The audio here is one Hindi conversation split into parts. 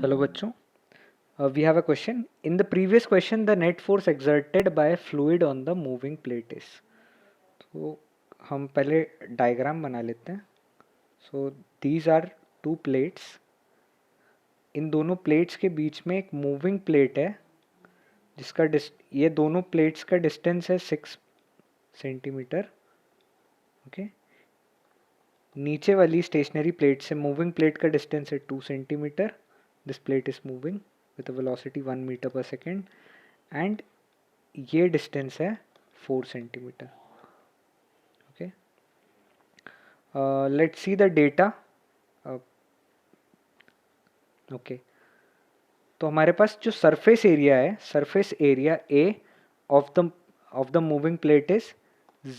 Hello बच्चों, we have a question. In the previous question, the net force exerted by a fluid on the moving plate is. तो हम पहले डायग्राम बना लेते हैं. So these are two plates. इन दोनों प्लेट्स के बीच में एक मूविंग प्लेट है जिसका ये दोनों प्लेट्स का डिस्टेंस है 6 सेंटीमीटर. ओके, नीचे वाली स्टेशनरी प्लेट से मूविंग प्लेट का डिस्टेंस है 2 centimetre. This plate is moving with a velocity 1 meter per second and ये डिस्टेंस है 4 centimetre. Okay, let's see the data. Okay, तो हमारे पास जो सरफेस एरिया है, surface area A of the moving plate is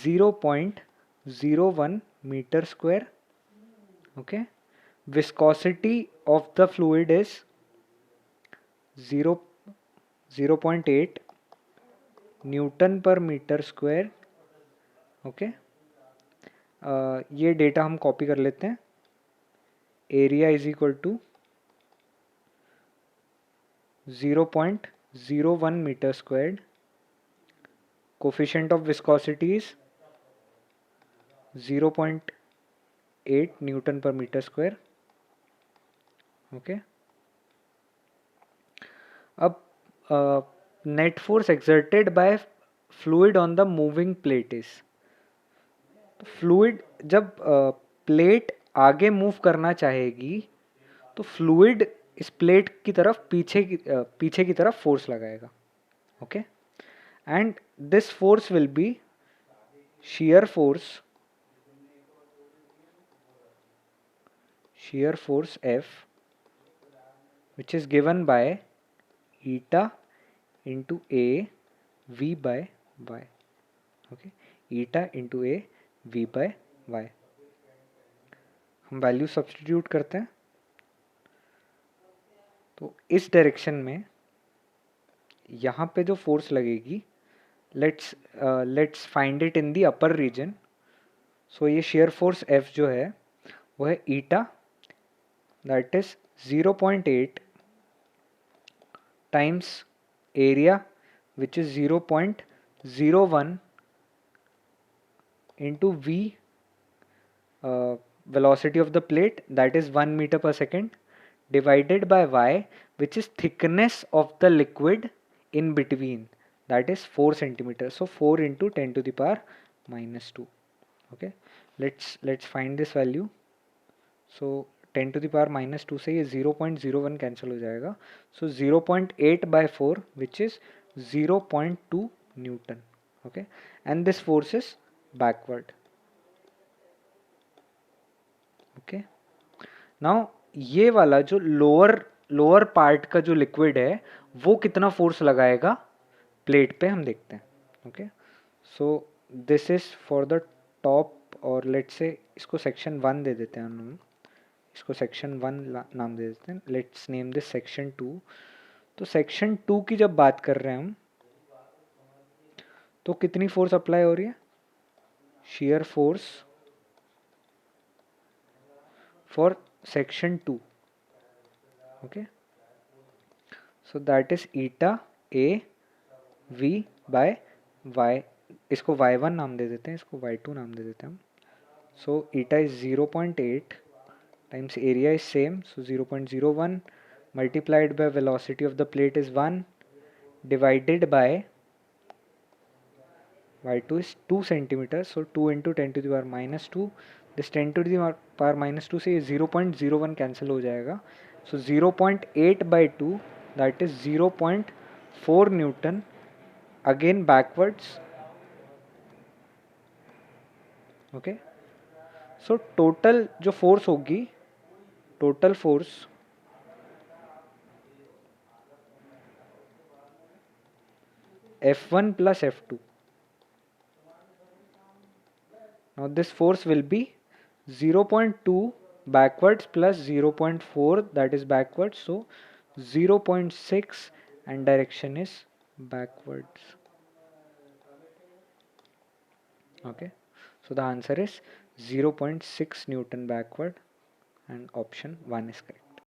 0.01 metre square. Okay, viscosity of the fluid is 0.8 newton per metre square. Okay, ये डेटा हम कॉपी कर लेते हैं. Area is equal to 0.01 metre squared. Coefficient of viscosity is 0.8 newton per metre square. Okay, अब net force exerted by fluid on the moving plate is. Fluid जब प्लेट आगे मूव करना चाहेगी तो फ्लूइड इस प्लेट की तरफ पीछे की तरफ फोर्स लगाएगा. Okay, and this force will be shear force F, which is given by eta into A V by Y. Okay, eta into A V by Y. हम वैल्यू सब्स्टिट्यूट करते हैं. तो इस डायरेक्शन में यहाँ पे जो फोर्स लगेगी, let's find it in the upper region. So ये शेयर फोर्स F जो है वो है eta, that is 0.8 times area which is 0.01 into V, velocity of the plate, that is 1 meter per second, divided by Y, which is thickness of the liquid in between, that is 4 centimeters. So 4 into 10 to the power minus 2. Okay, let's find this value. So 10 to the power minus 2 से ये 0.01 कैंसिल हो जाएगा. So 0.8 by 4, which is 0.2 Newton. Okay, and this force is backward. Okay, now ये वाला जो लोअर पार्ट का जो लिक्विड है वो कितना फोर्स लगाएगा प्लेट पे, हम देखते हैं. Okay, so this is for the top, और लेट्स से इसको सेक्शन 1 दे देते हैं हम. इसको सेक्शन 1 नाम दे देते हैं. Let's name this section 2. तो सेक्शन 2 की जब बात कर रहे हैं हम, तो कितनी फोर्स अप्लाई हो रही है? shear force for section 2. Okay, so that is eta A V by Y. इसको y1 नाम दे देते हैं, इसको y2 नाम दे देते हैं हम. So eta is 0.8 times area is same, so 0.01 multiplied by velocity of the plate is 1 divided by y2 is 2 centimeters, so 2 into 10 to the power minus 2. This 10 to the power minus 2 से 0.01 कैंसिल हो जाएगा. सो 0.8 by 2, that is 0.4 Newton. Again backwards. Okay, so total जो फोर्स होगी, total force F1 plus F2. Now this force will be 0.2 backwards plus 0.4, that is backwards, so 0.6 and direction is backwards. Okay, so the answer is 0.6 Newton backward and option 1 is correct.